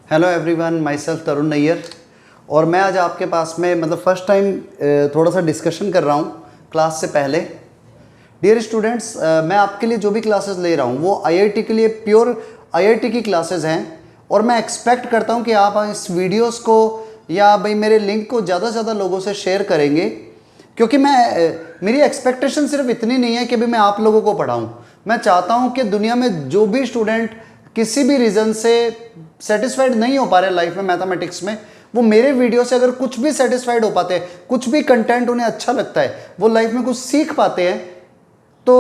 Hello everyone, my self तरुण नैयर। और मैं आज आपके पास में फर्स्ट टाइम थोड़ा सा डिस्कशन कर रहा हूँ क्लास से पहले। डियर स्टूडेंट्स, मैं आपके लिए जो भी क्लासेस ले रहा हूँ वो आईआईटी के लिए प्योर आईआईटी की क्लासेस हैं। और मैं एक्सपेक्ट करता हूँ कि आप इस वीडियोस को या भाई मेरे लिंक को ज़्यादा से ज़्यादा लोगों से शेयर करेंगे, क्योंकि मेरी एक्सपेक्टेशन सिर्फ इतनी नहीं है कि भाई मैं आप लोगों को पढ़ाऊँ। मैं चाहता हूँ कि दुनिया में जो भी स्टूडेंट किसी भी रीज़न से सेटिस्फाइड नहीं हो पा रहे लाइफ में मैथमेटिक्स में, वो मेरे वीडियो से अगर कुछ भी सेटिस्फाइड हो पाते हैं, कुछ भी कंटेंट उन्हें अच्छा लगता है, वो लाइफ में कुछ सीख पाते हैं, तो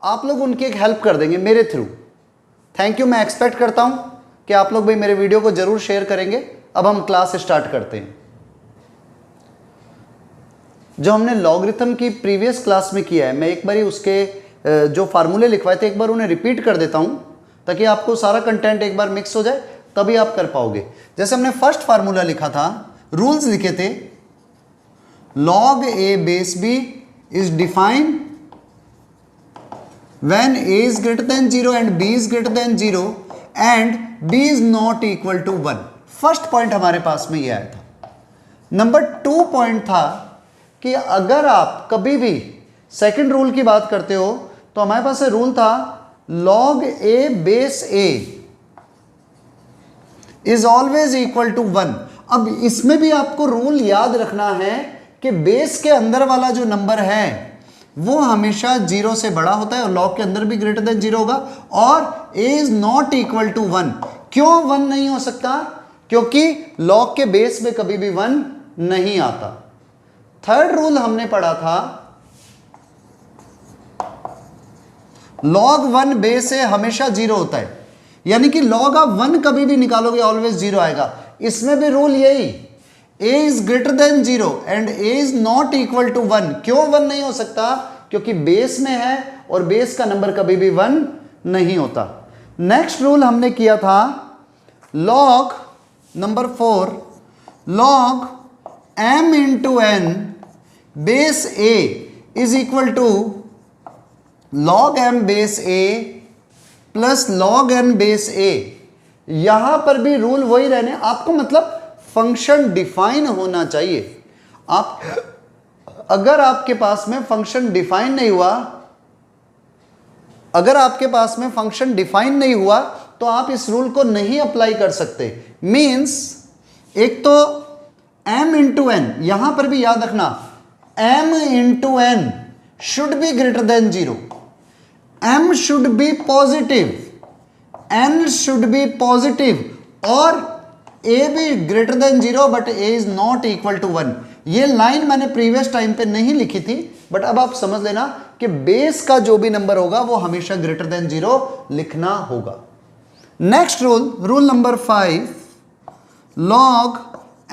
आप लोग उनकी एक हेल्प कर देंगे मेरे थ्रू। Thank you. मैं एक्सपेक्ट करता हूं कि आप लोग भाई मेरे वीडियो को जरूर शेयर करेंगे। अब हम क्लास स्टार्ट करते हैं। जो हमने लॉगरिथम की प्रीवियस क्लास में किया है, मैं एक बार उसके जो फार्मूले लिखवाए थे एक बार उन्हें रिपीट कर देता हूं, ताकि आपको सारा कंटेंट एक बार मिक्स हो जाए, तभी आप कर पाओगे। जैसे हमने फर्स्ट फार्मूला लिखा था, रूल्स लिखे थे, log a base b is defined when a is greater than 0 and b is greater than 0 and b is not equal to 1। First point हमारे पास में ये आया था। नंबर 2 पॉइंट था कि अगर आप कभी भी सेकंड रूल की बात करते हो तो हमारे पास रूल था log a base a is always equal to 1। अब इसमें भी आपको रूल याद रखना है कि बेस के अंदर वाला जो नंबर है वो हमेशा 0 से बड़ा होता है और log के अंदर भी ग्रेटर देन 0 होगा, और a is not equal to 1। क्यों 1 नहीं हो सकता? क्योंकि log के बेस में कभी भी 1 नहीं आता। थर्ड रूल हमने पढ़ा था, log 1 बेस से हमेशा 0 होता है, यानी कि log आप 1 कभी भी निकालोगे ऑलवेज 0 आएगा। इसमें भी रूल यही, a is greater than 0 and a is not equal to 1। क्यों 1 नहीं हो सकता? क्योंकि बेस में है और बेस का नंबर कभी भी 1 नहीं होता। नेक्स्ट रूल हमने किया था log number 4, log m into n base a is equal to log m base a plus log n base a। यहां पर भी रूल वही रहने, आपको फंक्शन डिफाइन होना चाहिए। आप अगर आपके पास में फंक्शन डिफाइन नहीं हुआ, तो आप इस रूल को नहीं अप्लाई कर सकते। मींस एक तो m इंटू एन, यहां पर भी याद रखना m into n should be greater than 0, m should be positive, n should be positive, और a भी greater than 0 but a is not equal to 1। ये लाइन मैंने प्रीवियस टाइम पे नहीं लिखी थी, बट अब आप समझ लेना कि बेस का जो भी नंबर होगा वो हमेशा ग्रेटर देन 0 लिखना होगा। Next rule, rule number 5, log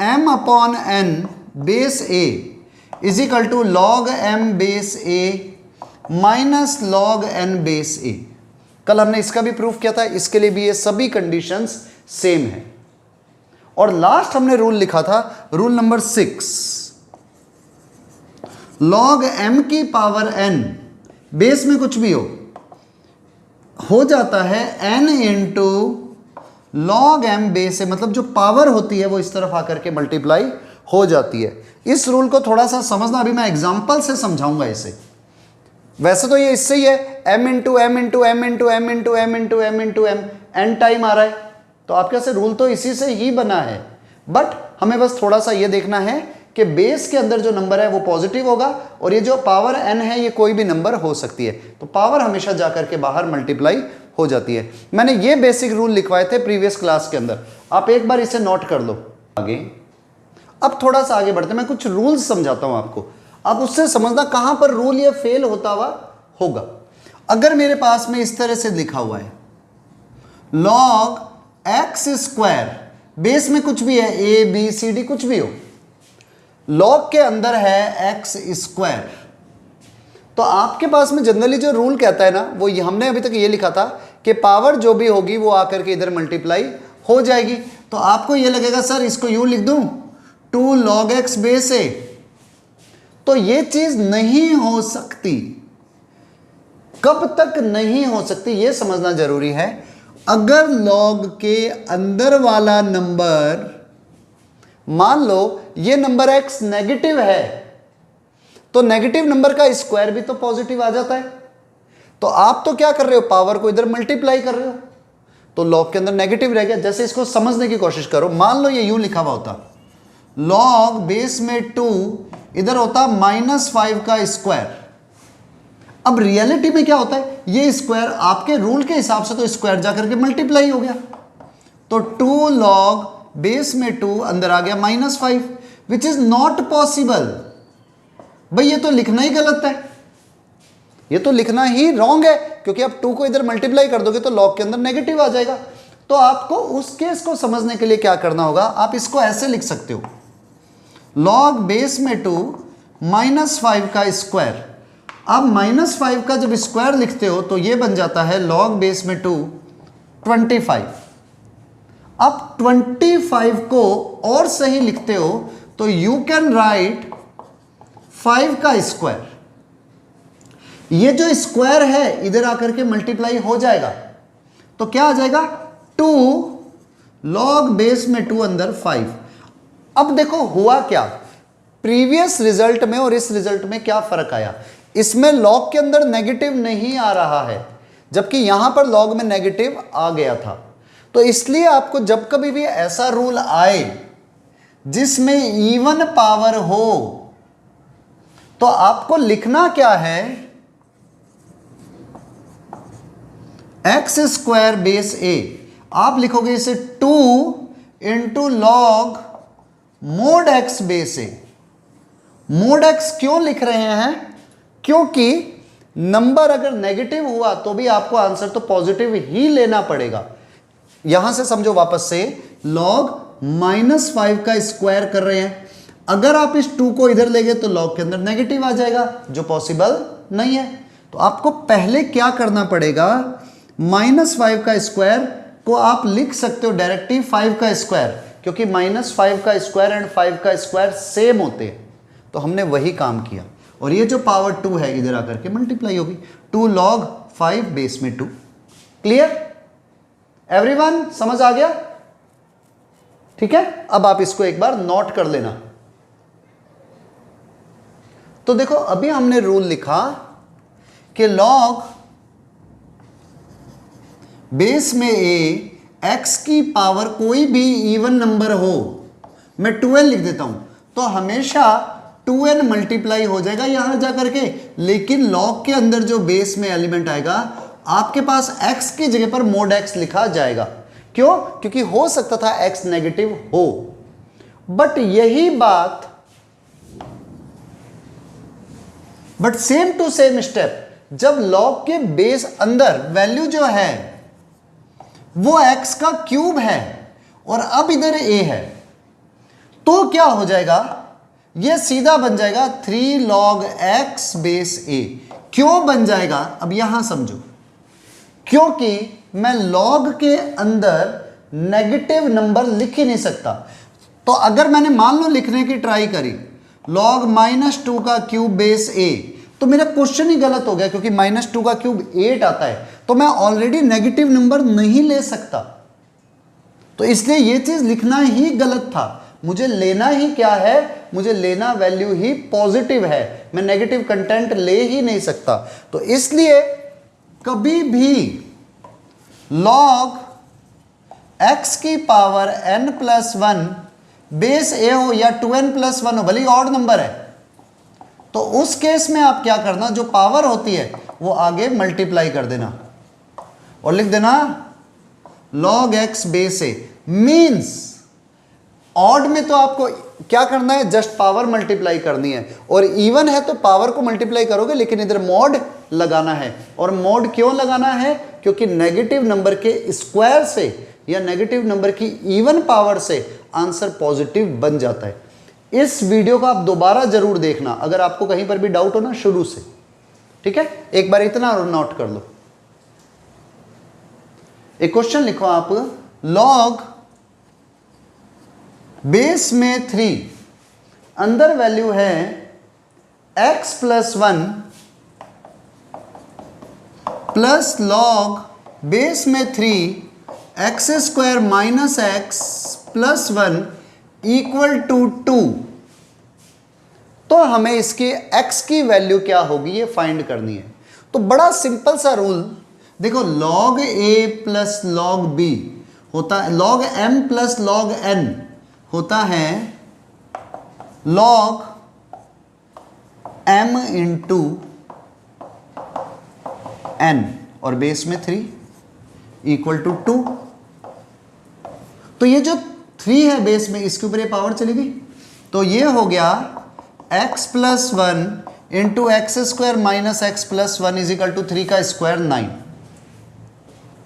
m upon n base a is equal to log m base a minus log n base a। कल हमने इसका भी प्रूफ किया था, इसके लिए भी ये सभी कंडीशंस सेम है। और लास्ट हमने रूल लिखा था, रूल नंबर 6, log m की पावर n, बेस में कुछ भी हो जाता है n into log m base a, मतलब जो पावर होती है वो इस तरफ आकर के मल्टीप्लाई हो जाती है। इस रूल को थोड़ा सा समझना, अभी मैं एग्जाम्पल से समझाऊंगा इसे। वैसे तो ये इससे ही है, m into M into M into M into M into M into M, N time आ रहा है, तो आपके से रूल तो इसी से ही बना है। बट हमें बस थोड़ा सा ये देखना है कि बेस के अंदर जो नंबर है वो पॉजिटिव होगा, और ये जो पावर n है ये कोई भी नंबर हो सकती है, तो पावर हमेशा जाकर के बाहर मल्टीप्लाई हो जाती है। मैंने ये बेसिक रूल लिखवाए थे प्रीवियस क्लास के अंदर, आप एक बार इसे नोट कर लो। आगे अब थोड़ा सा आगे बढ़ते, मैं कुछ रूल्स समझाता हूं आपको, आप उससे समझना कहां पर रूल ये फेल होता हुआ होगा। अगर मेरे पास में इस तरह से लिखा हुआ है log x स्क्वायर, बेस में कुछ भी है a b c d कुछ भी हो, log के अंदर है x स्क्वायर, तो आपके पास में जनरली जो रूल कहता है ना, वो हमने अभी तक ये लिखा था कि पावर जो भी होगी वो आकर के इधर मल्टीप्लाई हो जाएगी। तो आपको ये लगेगा सर इसको यूं लिख दूं 2 log x बेस a, तो ये चीज नहीं हो सकती। कब तक नहीं हो सकती ये समझना जरूरी है। अगर लॉग के अंदर वाला नंबर, मान लो ये नंबर x नेगेटिव है, तो नेगेटिव नंबर का स्क्वायर भी तो पॉजिटिव आ जाता है। तो आप तो क्या कर रहे हो, पावर को इधर मल्टीप्लाई कर रहे हो, तो लॉग के अंदर नेगेटिव रह गया। जैसे इसको समझने की कोशिश करो, मान लो ये यूं लिखा हुआ होता, लॉग बेस में 2, इधर होता -5 का स्क्वायर। अब रियलिटी में क्या होता है, ये स्क्वायर आपके रूल के हिसाब से तो स्क्वायर जाकर के मल्टीप्लाई हो गया, तो 2 लॉग बेस में 2 अंदर आ गया -5, विच इज नॉट पॉसिबल। भाई ये तो लिखना ही गलत है, ये तो लिखना ही रॉन्ग है, क्योंकि आप 2 को इधर मल्टीप्लाई कर दोगे तो लॉग के अंदर नेगेटिव आ जाएगा। तो आपको उस केस को समझने के लिए क्या करना होगा, आप इसको ऐसे लिख सकते हो, लॉग बेस में 2 -5 का स्क्वायर। अब -5 का जब स्क्वायर लिखते हो तो ये बन जाता है लॉग बेस में 2 25। अब 25 को और सही लिखते हो तो यू कैन राइट 5 का स्क्वायर। ये जो स्क्वायर है इधर आकर के मल्टीप्लाई हो जाएगा, तो क्या आ जाएगा 2 लॉग बेस में 2 अंदर 5। अब देखो हुआ क्या, प्रीवियस रिजल्ट में और इस रिजल्ट में क्या फर्क आया, इसमें लॉग के अंदर नेगेटिव नहीं आ रहा है, जबकि यहां पर लॉग में नेगेटिव आ गया था। तो इसलिए आपको जब कभी भी ऐसा रूल आए जिसमें इवन पावर हो, तो आपको लिखना क्या है, एक्स स्क्वायर बेस ए। आप लिखोगे इसे 2 into log mod x base A. Mod x क्यों लिख रहे हैं, क्योंकि नंबर अगर नेगेटिव हुआ तो भी आपको आंसर तो पॉजिटिव ही लेना पड़ेगा। यहां से समझो वापस से, लॉग -5 का स्क्वायर कर रहे हैं, अगर आप इस 2 को इधर ले गए तो लॉग के अंदर नेगेटिव आ जाएगा, जो पॉसिबल नहीं है। तो आपको पहले क्या करना पड़ेगा, -5 का स्क्वायर को आप लिख सकते हो डायरेक्टली 5 का स्क्वायर, क्योंकि -5 का स्क्वायर एंड 5 का स्क्वायर सेम होते हैं। तो हमने वही काम किया, और ये जो पावर 2 है इधर आकर के मल्टीप्लाई होगी, 2 लॉग 5 बेस में 2। क्लियर एवरीवन, समझ आ गया? ठीक है, अब आप इसको एक बार नोट कर लेना। तो देखो अभी हमने रूल लिखा कि लॉग बेस में ए, एक्स की पावर कोई भी इवन नंबर हो, मैं 2n लिख देता हूं, तो हमेशा 2n मल्टीप्लाई हो जाएगा यहां जाकर के, लेकिन लॉग के अंदर जो बेस में एलिमेंट आएगा आपके पास x की जगह पर मोड x लिखा जाएगा। क्यों? क्योंकि हो सकता था x नेगेटिव हो, बट यही बात, but same to same step, जब लॉग के बेस अंदर वैल्यू जो है वो x का क्यूब है और अब इधर a है, तो क्या हो जाएगा, ये सीधा बन जाएगा 3 log x बेस a। क्यों बन जाएगा, अब यहां समझो, क्योंकि मैं लॉग के अंदर नेगेटिव नंबर लिख ही नहीं सकता। तो अगर मैंने मान लो लिखने की ट्राई करी log -2 का क्यूब बेस a, तो मेरा क्वेश्चन ही गलत हो गया, क्योंकि -2 का क्यूब 8 आता है, तो मैं ऑलरेडी नेगेटिव नंबर नहीं ले सकता। तो इसलिए ये चीज लिखना ही गलत था। मुझे लेना ही क्या है, मुझे लेना वैल्यू ही पॉजिटिव है, मैं नेगेटिव कंटेंट ले ही नहीं सकता। तो इसलिए कभी भी log x की पावर n+1 बेस a हो या 2n+1 हो, भले ही ऑड नंबर है, तो उस केस में आप क्या करना, जो पावर होती है वो आगे मल्टीप्लाई कर देना और लिख देना log x base a। Means odd में तो आपको क्या करना है, जस्ट पावर मल्टीप्लाई करनी है, और इवन है तो पावर को मल्टीप्लाई करोगे, लेकिन इधर मॉड लगाना है। और मॉड क्यों लगाना है, क्योंकि नेगेटिव नंबर के स्क्वायर से या नेगेटिव नंबर की इवन पावर से आंसर पॉजिटिव बन जाता है। इस वीडियो को आप दोबारा जरूर देखना अगर आपको कहीं पर भी डाउट हो ना, शुरू से, ठीक है। एक बार इतना नोट कर लो। एक क्वेश्चन लिखो आप, लॉग बेस में 3 अंदर वैल्यू है x+1 प्लस लॉग बेस में 3 x square minus x plus 1 equal to 2, तो हमें इसके x की वैल्यू क्या होगी ये फाइंड करनी है। तो बड़ा सिंपल सा रूल देखो, log a plus log b होता है, log m plus log n होता है log m इंटू n और बेस में 3 इक्वल टू 2। तो ये जो 3 है बेस में, इसके ऊपर ये पावर चली गई, तो ये हो गया x plus 1 into x square minus x plus 1 is equal to 3 का स्क्वायर 9।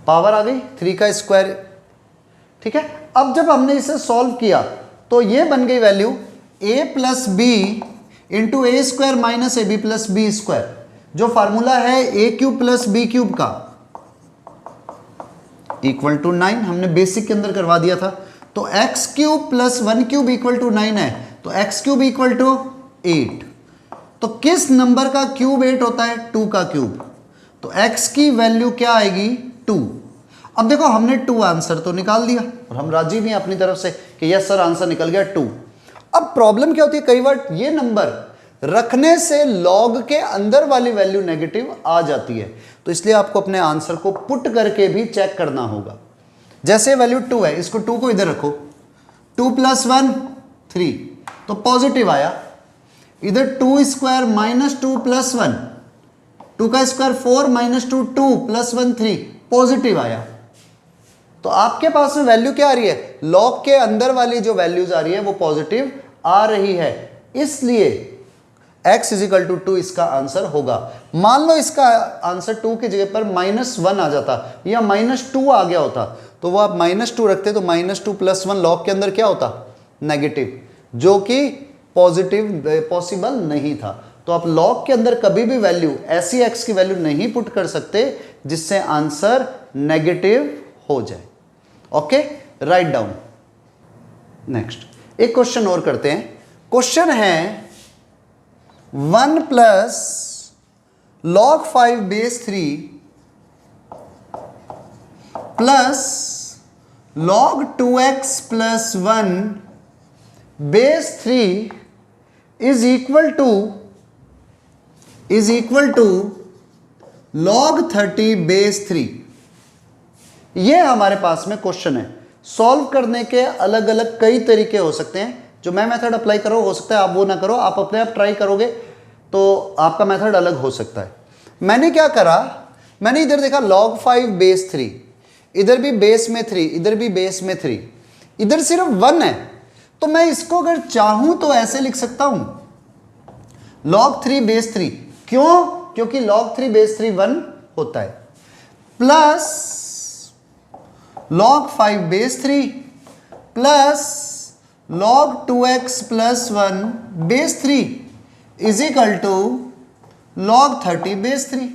पावर आ गई 3 का स्क्वायर, ठीक है। अब जब हमने इसे सॉल्व किया तो ये बन गई value a plus b into a square minus a b plus B square, जो फार्मूला है a cube plus b cube का, इक्वल टू 9। हमने बेसिक के अंदर करवा दिया था। तो x cube plus 1 cube equal to 9 है, तो एक्स क्यूब इक्वल टू 8। तो किस नंबर का क्यूब 8 होता है? 2 का क्यूब। तो x की वैल्यू क्या आएगी? 2। अब देखो हमने 2 आंसर तो निकाल दिया और हम राजी भी हैं अपनी तरफ से कि यस सर आंसर निकल गया 2। अब प्रॉब्लम क्या होती है, कई बार ये नंबर रखने से लॉग के अंदर वाली वैल्यू नेगेटिव आ जाती है, तो इसलिए आपको अपने आंसर को पुट करके भी चेक करना होगा। जैसे वैल्यू 2 है, इसको 2 को इधर रखो, 2 प्लस 1 3, तो पॉजिटिव आया। इधर 2 स्क्वायर माइनस 2 प्लस 1, 2 का स्क्वायर 4 माइनस 2 2 प्लस 1 3, पॉजिटिव आया। तो आपके पास में वैल्यू क्या आ रही है? लॉग के अंदर वाली जो वैल्यूज आ रही है वो पॉजिटिव आ रही है, इसलिए x इज इक्वल टू 2 इसका आंसर होगा। मान लो इसका आंसर 2 की जगह पर -1 आ जाता या -2 आ गया होता, तो वो आप -2 रखते तो -2 प्लस 1 लॉग के अंदर क्या होता? नेगेटिव, जो कि पॉजिटिव पॉसिबल नहीं था। तो आप लॉग के अंदर कभी भी वैल्यू, ऐसी x की वैल्यू नहीं पुट कर सकते जिससे आंसर नेगेटिव हो जाए। Okay, right down. नेक्स्ट एक क्वेश्चन और करते हैं। क्वेश्चन है 1 plus log 5 base 3 plus log 2x plus 1 base 3 is equal to log 30 base 3। ये हमारे पास में क्वेश्चन है। सॉल्व करने के अलग अलग कई तरीके हो सकते हैं। जो मैं मेथड अप्लाई करो, हो सकता है आप वो ना करो, आप अपने आप ट्राई करोगे तो आपका मेथड अलग हो सकता है। मैंने क्या करा, मैंने इधर देखा log 5 बेस 3, इधर भी बेस में 3, इधर भी बेस में 3, इधर सिर्फ 1 है, तो मैं इसको अगर चाहूं तो ऐसे लिख सकता हूं log 3 बेस 3। क्यों? क्योंकि log 3 बेस 3 1 होता है, plus log 5 base 3 plus log 2x plus 1 base 3 is equal to log 30 base 3।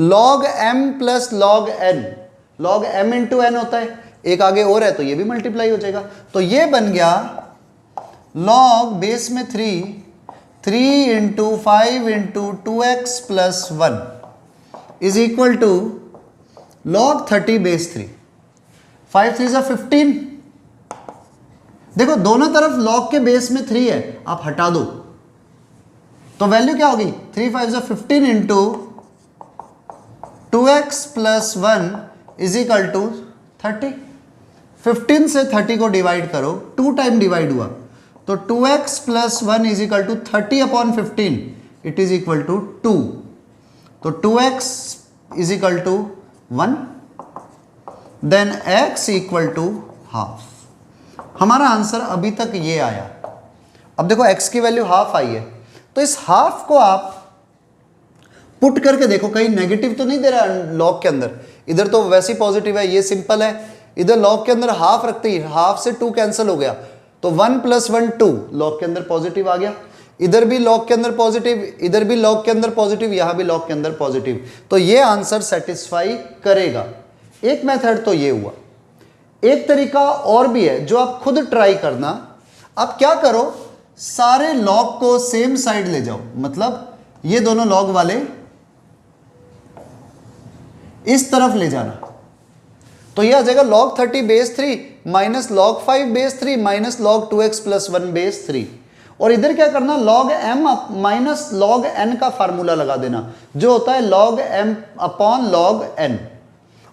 log m plus log n, log m into n होता है, एक आगे और है तो ये भी मल्टीप्लाई हो जाएगा। तो ये बन गया log बेस में 3 into 5 into 2x plus 1 is equal to log 30 base 3। 5 3 15। देखो दोनों तरफ log के बेस में 3 है, आप हटा दो तो वैल्यू क्या होगी? 3 5 15 into 2x plus 1 is equal to 30। 15 से 30 को डिवाइड करो, 2 टाइम डिवाइड हुआ, तो 2x plus 1 is equal to 30 upon 15, it is equal to 2। तो 2x is equal to 1, then x equal to half. हमारा आंसर अभी तक ये आया। अब देखो x की वैल्यू हाफ आई है, तो इस हाफ को आप पुट करके देखो, कहीं नेगेटिव तो नहीं दे रहा लॉग के अंदर। इधर तो वैसे ही पॉजिटिव है, ये सिंपल है। इधर लॉग के अंदर हाफ रखते ही हाफ से 2 कैंसिल हो गया, तो 1 प्लस 1 2, लॉग के अंदर पॉजिटिव आ गया। इधर भी लॉग के अंदर पॉजिटिव, इधर भी लॉग के अंदर पॉजिटिव, यहां भी लॉग के अंदर पॉजिटिव, तो ये आंसर सेटिस्फाई करेगा। एक मेथड तो ये हुआ। एक तरीका और भी है जो आप खुद ट्राई करना। आप क्या करो, सारे लॉग को सेम साइड ले जाओ, मतलब ये दोनों लॉग वाले इस तरफ ले जाना। तो ये आ जाएगा log 30 base 3 minus log 5 base 3 minus log 2x plus 1 base 3। और इधर क्या करना, log m minus log n का फार्मूला लगा देना जो होता है log m upon log n,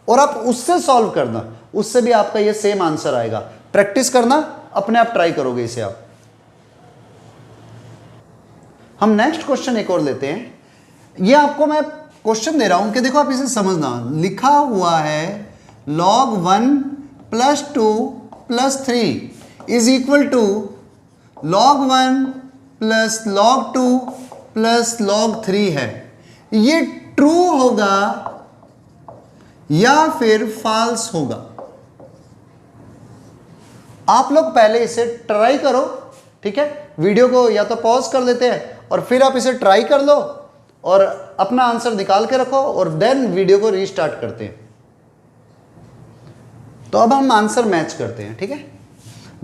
और आप उससे सॉल्व करना, उससे भी आपका ये सेम आंसर आएगा। प्रैक्टिस करना, अपने आप ट्राई करोगे इसे आप। हम नेक्स्ट क्वेश्चन एक और लेते हैं। ये आपको मैं क्वेश्चन दे रहा हूं कि देखो आप इसे समझना, लिखा हुआ है log 1 plus 2 plus 3 is equal to log 1 plus log 2 plus log 3 है। ये ट्रू होगा या फिर फॉल्स होगा? आप लोग पहले इसे ट्राई करो, ठीक है? वीडियो को या तो पॉज कर देते हैं और फिर आप इसे ट्राई कर लो और अपना आंसर निकाल के रखो और देन वीडियो को रीस्टार्ट करते हैं। तो अब हम आंसर मैच करते हैं, ठीक है?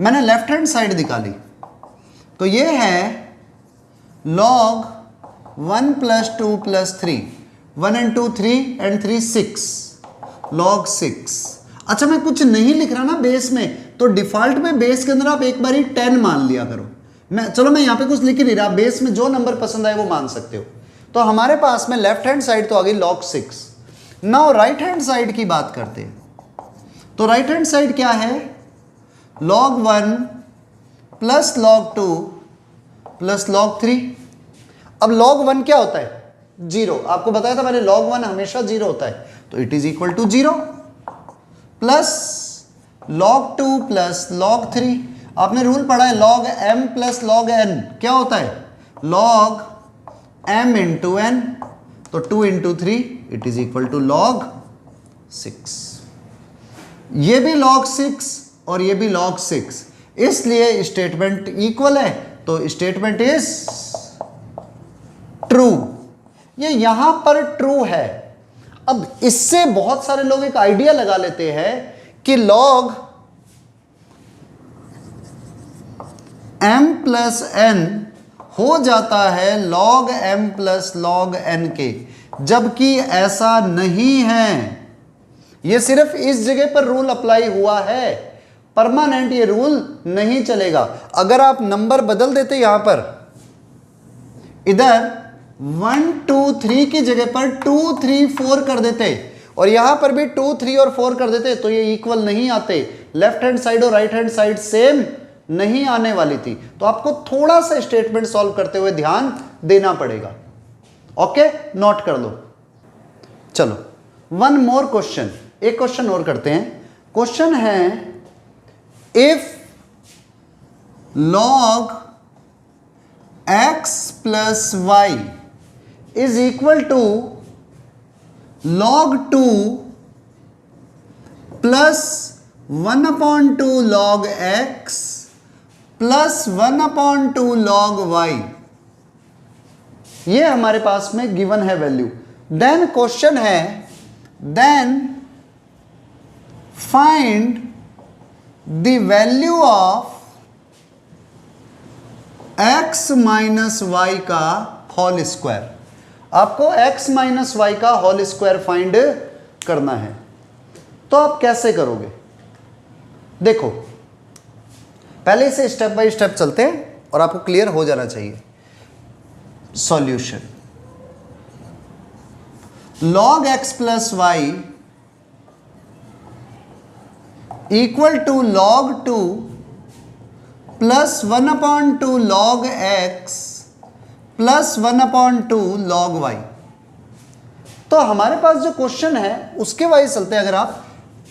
मैंने लेफ्ट हैंड साइड निकाली, तो ये है log 1 plus 2 plus 3, 1 and 2 3 and 3 6, log 6। अच्छा, मैं कुछ नहीं लिख रहा ना बेस में, तो डिफॉल्ट में बेस के अंदर आप एक बार ही 10 मान लिया करो। मैं यहाँ पे कुछ लिख ही नहीं रहा, बेस में जो नंबर पसंद आए वो मान सकते हो। तो हमारे पास में लेफ्ट हैंड साइड तो आ गई log 6। Now right hand side की बात करते हैं। तो राइट हैंड साइड क्या है, log 1 plus log 2 plus log 3। अब log 1 क्या होता है, 0। आपको बताया था मैंने log 1 हमेशा 0 होता है, तो it is equal to 0 plus log 2 plus log 3। आपने रूल पढ़ा है log m plus log n क्या होता है, log m इंटू n। तो 2 into 3 it is equal to log 6। ये भी log 6 और ये भी log 6, इसलिए स्टेटमेंट इक्वल है, तो स्टेटमेंट इज ट्रू। ये यहां पर ट्रू है। अब इससे बहुत सारे लोग एक आइडिया लगा लेते हैं कि log m प्लस n हो जाता है log m plus log n के, जबकि ऐसा नहीं है। ये सिर्फ इस जगह पर रूल अप्लाई हुआ है, परमानेंट ये रूल नहीं चलेगा। अगर आप नंबर बदल देते यहां पर, इधर 1 2 3 की जगह पर 2 3 4 कर देते और यहां पर भी 2 3 और 4 कर देते, तो ये इक्वल नहीं आते। लेफ्ट हैंड साइड और राइट हैंड साइड सेम नहीं आने वाली थी। तो आपको थोड़ा सा स्टेटमेंट सॉल्व करते हुए ध्यान देना पड़ेगा। ओके, नोट कर लो। चलो, वन मोर क्वेश्चन, एक क्वेश्चन और करते हैं। क्वेश्चन है, if log x plus y is equal to log 2 plus 1/2 log x plus 1/2 log y, ये हमारे पास में गिवन है वैल्यू। देन क्वेश्चन है, then find the value of x minus Y का होल स्क्वायर। आपको x माइनस वाई का whole square find करना है। तो आप कैसे करोगे, देखो पहले इसे स्टेप बाय स्टेप चलते हैं और आपको क्लियर हो जाना चाहिए। Solution, log x plus y equal to log 2 plus 1/2 log x plus 1/2 log y। तो हमारे पास जो क्वेश्चन है उसके वाइज चलते हैं। अगर आप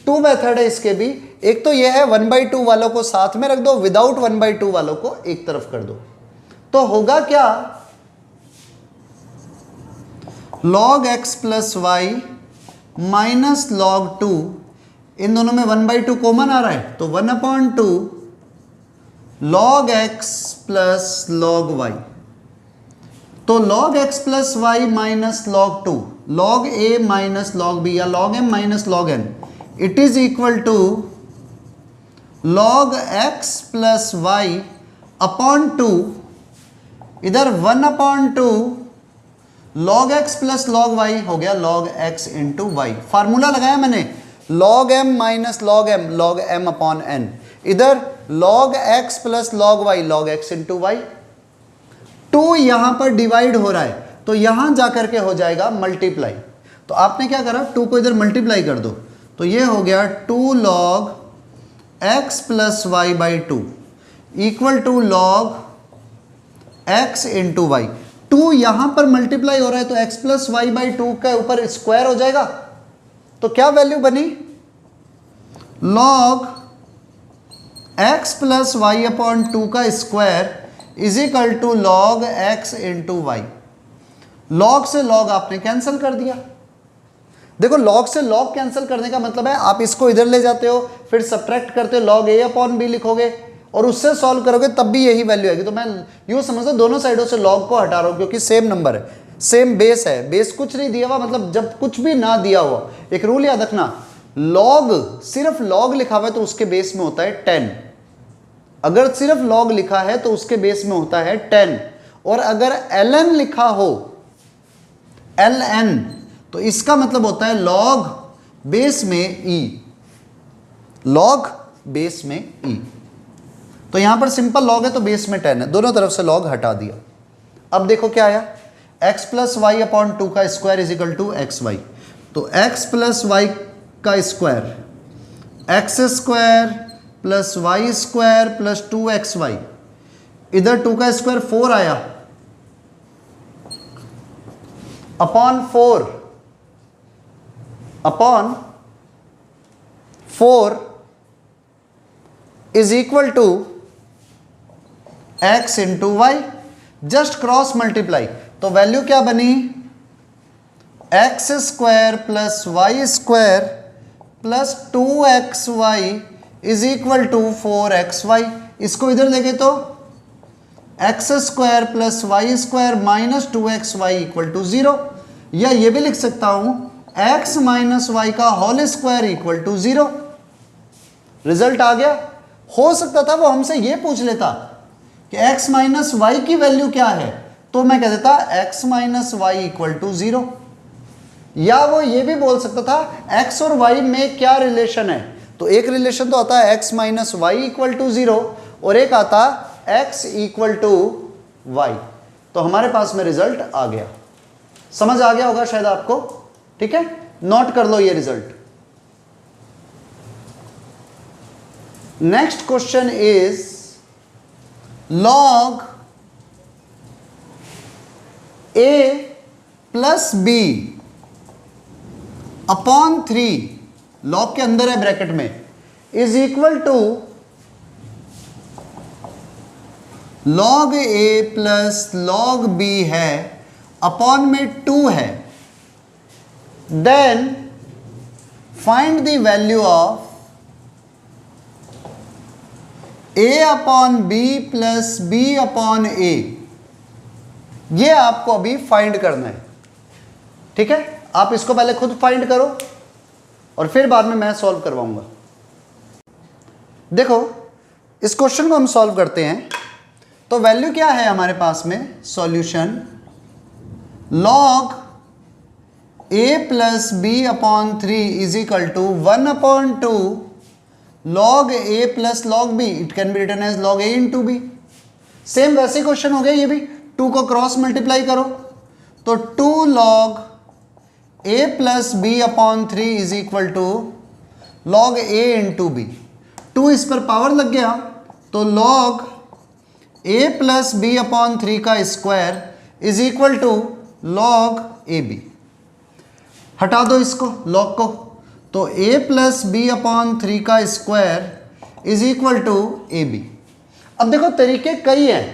2 मेथड है इसके भी, एक तो यह है 1/2 वालों को साथ में रख दो, विदाउट 1/2 वालों को एक तरफ कर दो। तो होगा क्या, log x plus y minus log 2, इन दोनों में 1/2 कॉमन आ रहा है, तो 1/2 log x plus log y। तो log x plus y minus log 2, log a minus log b या log m minus log n, it is equal to log x plus y upon 2, इधर 1/2 log x plus log y हो गया log x into y. Formula लगाया मैंने, log m minus log m, log m upon n, इधर log x plus log y, log x into y. 2 यहां पर divide हो रहा है तो यहां जाकर के हो जाएगा मल्टीप्लाई। तो आपने क्या करा, 2 को इधर मल्टीप्लाई कर दो तो ये हो गया 2 log x plus y by 2 equal to log x into y. 2 यहां पर मल्टीप्लाई हो रहा है तो x प्लस वाई बाई 2 के ऊपर स्क्वायर हो जाएगा। तो क्या वैल्यू बनी, log x plus y upon 2 का square is equal to log x into y. log से log आपने कैंसिल कर दिया। देखो log से log कैंसिल करने का मतलब है आप इसको इधर ले जाते हो, फिर सब्ट्रैक्ट करते हो, log a अपॉन b लिखोगे और उससे सॉल्व करोगे तब भी यही वैल्यू आएगी। तो मैं यूँ समझता हूँ दोनों साइडों से log को हटा रहा हूँ क्योंकि सेम नंबर है, सेम बेस है, बेस कुछ नहीं दिया हुआ, मतलब जब कुछ भी ना दिया हुआ। एक रूल याद रखना, log सिर्फ log लिखा हुआ है तो उसके बेस में होता है 10। अगर सिर्फ log लिखा है तो उसके बेस में होता है 10, और अगर ln लिखा हो, ln, तो इसका मतलब होता है log बेस में e, log बेस में e। तो यहां पर सिंपल log है तो बेस में 10 है, दोनों तरफ से log हटा दिया। अब देखो क्या आया, x प्लस वाई अपॉन 2 का square is equal to x y. तो x प्लस वाई का square x square plus y square plus 2xy, इधर 2 का स्क्वायर 4 आया upon 4 is equal to x into y. Just cross multiply, तो value क्या बनी, x square plus y square plus 2xy is equal to 4xy। इसको इधर ले गए तो x square plus y square minus 2xy equal to 0, या ये भी लिख सकता हूं x माइनस वाई का whole square equal to 0। Result आ गया। हो सकता था वो हमसे ये पूछ लेता कि x माइनस वाई की वैल्यू क्या है, तो मैं कह देता x minus y equal to 0, या वो ये भी बोल सकता था x और y में क्या रिलेशन है। तो एक रिलेशन तो आता है x minus y equal to 0 और एक आता x इक्वल टू वाई। तो हमारे पास में रिजल्ट आ गया। समझ आ गया होगा शायद आपको, ठीक है, नोट कर लो ये result. Next question is log a plus b upon 3, log के अंदर है ब्रैकेट में, is equal to log a plus log b है, अपॉन में 2 है। Then find the value of a upon b plus b upon a। ये आपको अभी फाइंड करना है, ठीक है। आप इसको पहले खुद फाइंड करो और फिर बाद में मैं सॉल्व करवाऊंगा। देखो इस क्वेश्चन को हम सॉल्व करते हैं। तो वैल्यू क्या है हमारे पास में, solution log a plus b upon 3 is equal to 1 upon 2 log a plus log b, it can be written as log a into b. Same वैसे क्वेश्चन हो गया ये भी, 2 को क्रॉस मल्टीप्लाई करो तो 2 log a plus b upon 3 is equal to log a into b. 2 इस पर पावर लग गया तो log a plus b upon 3 का square is equal to log a b. हटा दो इसको log को, तो a प्लस बी अपॉन 3 का square is equal to a b. अब देखो तरीके कई हैं।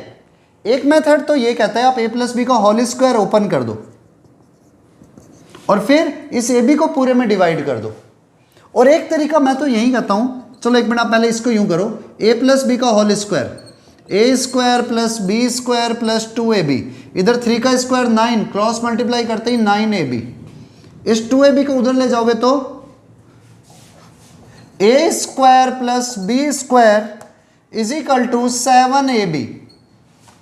एक मेथड तो ये कहता है आप a प्लस बी का होल स्क्वायर ओपन कर दो और फिर इस ए बी को पूरे में डिवाइड कर दो, और एक तरीका मैं तो यही कहता हूँ, चलो एक मिनट आप पहले इसको यूं करो, a प्लस बी का whole square, A square plus B square plus 2ab, इधर 3 का स्क्वायर 9, क्रॉस मल्टीप्लाई करते ही 9ab। इस 2ab को उधर ले जाओगे तो A square plus B square is equal to 7ab।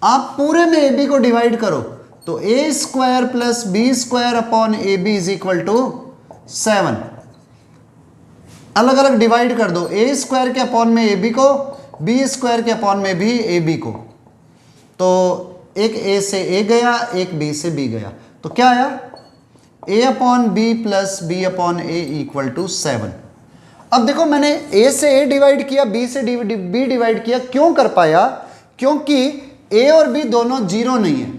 आप पूरे में ab को डिवाइड करो तो A square plus B square upon A B is equal to 7। अलग अलग डिवाइड कर दो, ए स्क्वायर के अपॉन में ए बी को, बी स्क्वायर के अपॉन में भी ए बी को। तो एक ए से ए गया, एक बी से बी गया, तो क्या आया, a upon b plus b upon a equal to 7। अब देखो मैंने a से a डिवाइड किया, b से b डिवाइड किया, क्यों कर पाया, क्योंकि a और b दोनों जीरो नहीं है,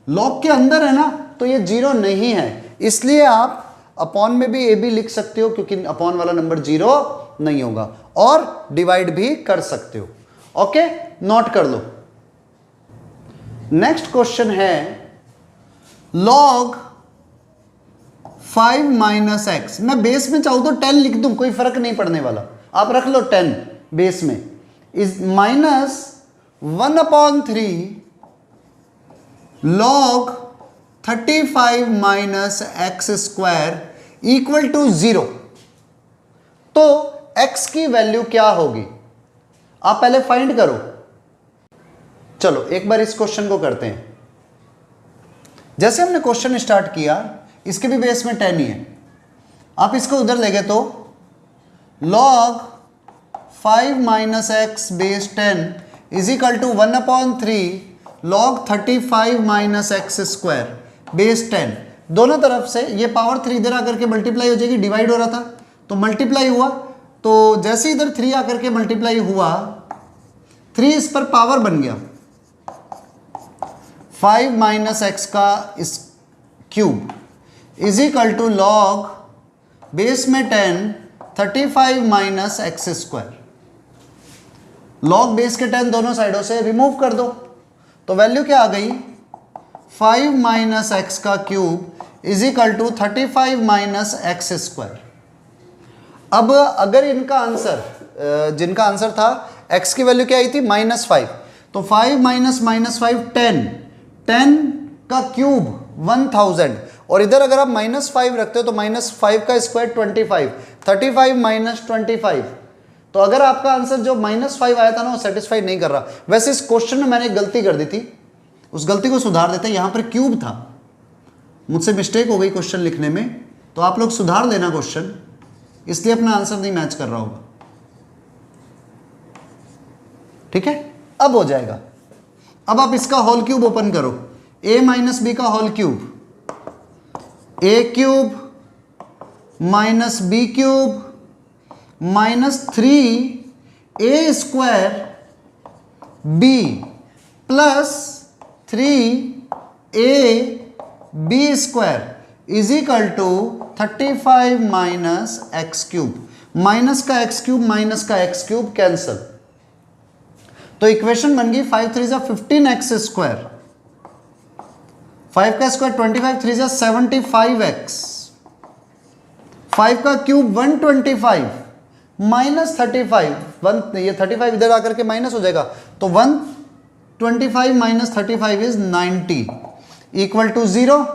लॉग के अंदर है ना, तो ये जीरो नहीं है, इसलिए आप अपॉन में भी ab लिख सकते हो क्योंकि अपॉन वाला नंबर जीरो नहीं होगा, और डिवाइड भी कर सकते हो। ओके, नोट कर लो। नेक्स्ट क्वेश्चन है log 5 माइनस एक्स। मैं बेस में चाहूँ तो 10 लिख दूं, कोई फर्क नहीं पड़ने वाला, आप रख लो 10 बेस में, is minus 1/3 log 35 minus x square equal to 0। तो x की वैल्यू क्या होगी, आप पहले फाइंड करो। चलो एक बार इस क्वेश्चन को करते हैं। जैसे हमने क्वेश्चन स्टार्ट किया, इसके भी बेस में 10 ही है, आप इसको उधर ले गए तो log 5 minus x base 10 is equal to 1/3 log 35 minus x square base 10। दोनों तरफ से ये पावर 3 इधर आकर के मल्टीप्लाई हो जाएगी, डिवाइड हो रहा था तो मल्टीप्लाई हुआ, तो जैसे इधर 3 आकर के मल्टीप्लाई हुआ, 3 इस पर पावर बन गया, 5 माइनस एक्स का इस cube is equal to log base में 10 35 minus x square. Log base के 10 दोनों साइडों से रिमूव कर दो, तो वैल्यू क्या आ गई, 5 माइनस एक्स का cube is equal to 35 minus x square. अब अगर इनका आंसर, जिनका आंसर था x की वैल्यू क्या आई थी -5, तो 5 माइनस -5 10 का क्यूब 1000, और इधर अगर आप -5 रखते हो तो -5 का स्क्वायर 25, 35 माइनस 25। तो अगर आपका आंसर जो -5 आया था ना, वो सेटिस्फाई नहीं कर रहा। वैसे इस क्वेश्चन में मैंने एक गलती कर दी थी, उस गलती को सुधार देते। यहाँ पर क्यूब था, मुझसे मिस्टेक हो गई क्वेश्चन लिखने में, तो आप लोग सुधार देना क्वेश्चन, इसलिए अपना आंसर नहीं मैच कर रहा होगा। ठीक है, अब हो जाएगा। अब आप इसका होल क्यूब ओपन करो, a माइनस बी का whole cube, a cube minus b cube minus 3a square b plus 3a b square is equal to 35 minus x cube. Minus का एक्स क्यूब माइनस का x cube cancel, तो equation बन गई 5 3 15x square, 5 का square 25, 3 75x, 5 का cube 125 minus 35, ये 35 इधर आकर के माइनस हो जाएगा, तो 125 माइनस 35 इज 90 इक्वल टू 0।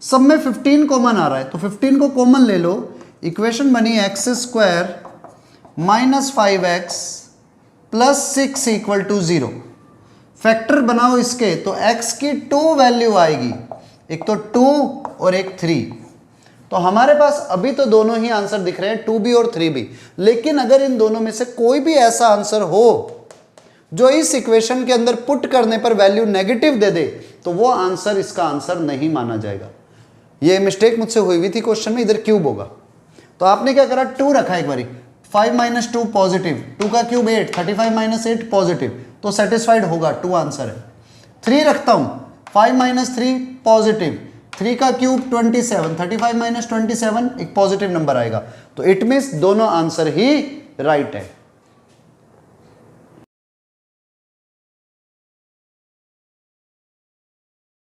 सब में 15 कॉमन आ रहा है, तो 15 को कॉमन ले लो, इक्वेशन बनी x square minus 5x plus 6 equal to 0। Factor बनाओ इसके, तो x की 2 वैल्यू आएगी, एक तो 2 और एक 3। तो हमारे पास अभी तो दोनों ही आंसर दिख रहे हैं, 2b और 3b, लेकिन अगर इन दोनों में से कोई भी ऐसा आंसर हो जो इस इक्वेशन के अंदर पुट करने पर वैल्यू नेगेटिव दे दे, तो वो आंसर इसका आंसर नहीं माना जाएगा। ये मिस्टेक मुझसे हुई हुई थी क्वेश्चन में, इधर क्यूब होगा, तो आपने क्या करा, 2 रखा एक बारी, 5 माइनस 2 पॉजिटिव, 2 का क्यूब 8, 35 माइनस 8 पॉजिटिव, तो सेटिस्फाइड होगा, 2 आंसर है। 3 रखता हूं, 5 माइनस 3 पॉजिटिव, 3 का क्यूब 27, 35 माइनस 27 एक पॉजिटिव नंबर आएगा, तो इट मीन्स दोनों आंसर ही राइट है।